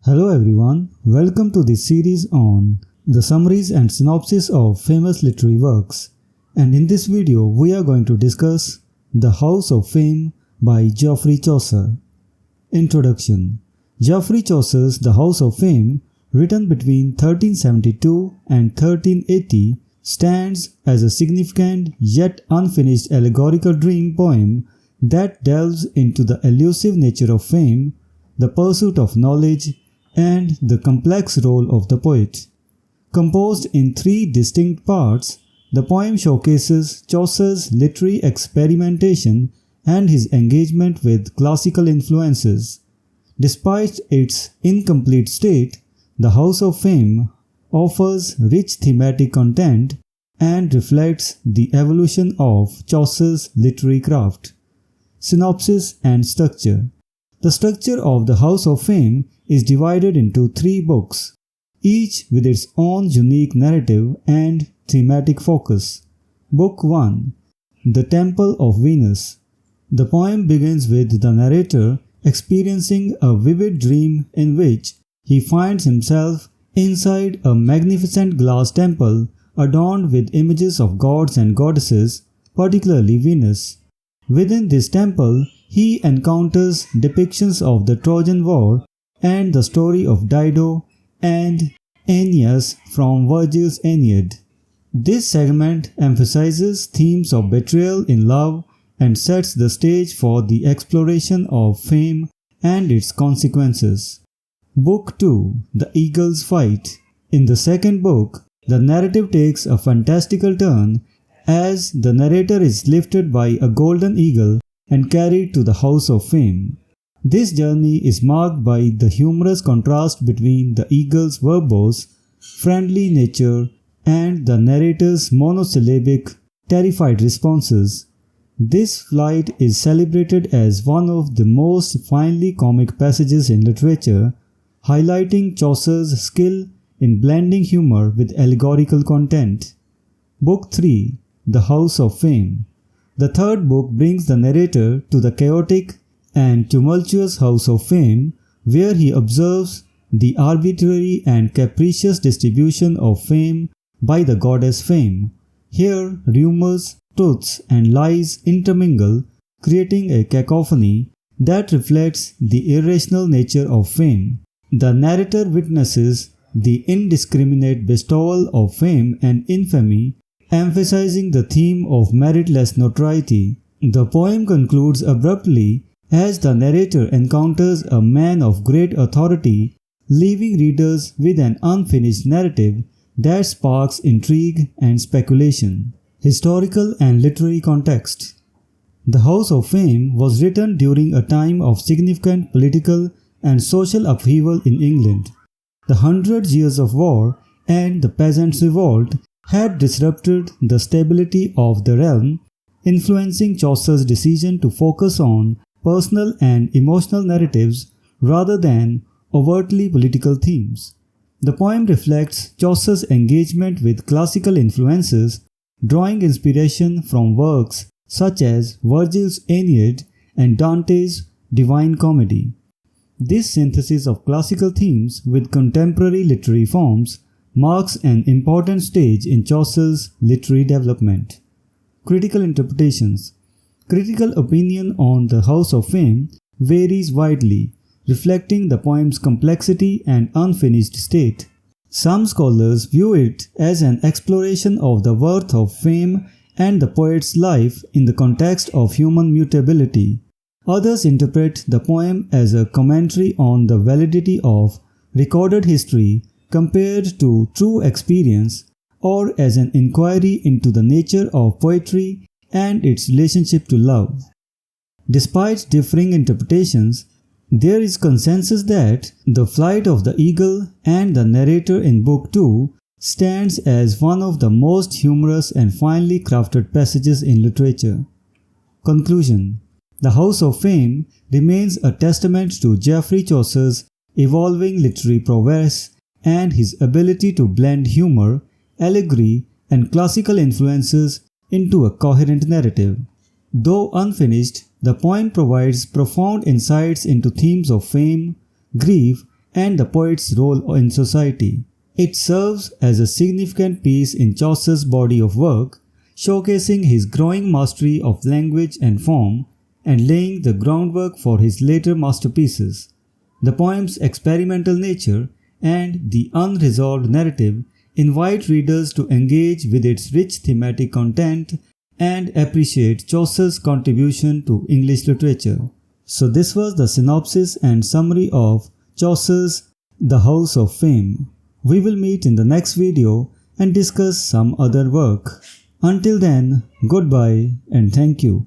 Hello everyone, welcome to this series on the summaries and synopsis of famous literary works. And in this video, we are going to discuss The House of Fame by Geoffrey Chaucer. Introduction. Geoffrey Chaucer's The House of Fame, written between 1372 and 1380, stands as a significant yet unfinished allegorical dream poem that delves into the elusive nature of fame, the pursuit of knowledge, and the complex role of the poet. Composed in three distinct parts, the poem showcases Chaucer's literary experimentation and his engagement with classical influences. Despite its incomplete state, The House of Fame offers rich thematic content and reflects the evolution of Chaucer's literary craft. Synopsis and structure. The structure of The House of Fame is divided into three books, each with its own unique narrative and thematic focus. Book 1. The Temple of Venus. The poem begins with the narrator experiencing a vivid dream in which he finds himself inside a magnificent glass temple adorned with images of gods and goddesses, particularly Venus. Within this temple, he encounters depictions of the Trojan War and the story of Dido and Aeneas from Virgil's Aeneid. This segment emphasizes themes of betrayal in love and sets the stage for the exploration of fame and its consequences. Book 2. The Eagle's Fight. In the second book, the narrative takes a fantastical turn as the narrator is lifted by a golden eagle and carried to the House of Fame. This journey is marked by the humorous contrast between the eagle's verbose, friendly nature and the narrator's monosyllabic, terrified responses. This flight is celebrated as one of the most finely comic passages in literature, highlighting Chaucer's skill in blending humor with allegorical content. Book 3. The House of Fame. The third book brings the narrator to the chaotic and tumultuous House of Fame, where he observes the arbitrary and capricious distribution of fame by the goddess Fame. Here, rumors, truths, and lies intermingle, creating a cacophony that reflects the irrational nature of fame. The narrator witnesses the indiscriminate bestowal of fame and infamy, emphasizing the theme of meritless notoriety. The poem concludes abruptly as the narrator encounters a man of great authority, leaving readers with an unfinished narrative that sparks intrigue and speculation. Historical and literary context. The House of Fame was written during a time of significant political and social upheaval in England. The 100 Years of War and the Peasants' Revolt had disrupted the stability of the realm, influencing Chaucer's decision to focus on personal and emotional narratives rather than overtly political themes. The poem reflects Chaucer's engagement with classical influences, drawing inspiration from works such as Virgil's Aeneid and Dante's Divine Comedy. This synthesis of classical themes with contemporary literary forms marks an important stage in Chaucer's literary development. Critical interpretations. Critical opinion on The House of Fame varies widely, reflecting the poem's complexity and unfinished state. Some scholars view it as an exploration of the worth of fame and the poet's life in the context of human mutability. Others interpret the poem as a commentary on the validity of recorded history compared to true experience, or as an inquiry into the nature of poetry and its relationship to love. Despite differing interpretations, there is consensus that The Flight of the Eagle and the narrator in Book 2 stands as one of the most humorous and finely crafted passages in literature. Conclusion. The House of Fame remains a testament to Geoffrey Chaucer's evolving literary prowess and his ability to blend humor, allegory, and classical influences into a coherent narrative. Though unfinished, the poem provides profound insights into themes of fame, grief, and the poet's role in society. It serves as a significant piece in Chaucer's body of work, showcasing his growing mastery of language and form and laying the groundwork for his later masterpieces. The poem's experimental nature and the unresolved narrative invite readers to engage with its rich thematic content and appreciate Chaucer's contribution to English literature. So this was the synopsis and summary of Chaucer's The House of Fame. We will meet in the next video and discuss some other work. Until then, goodbye and thank you.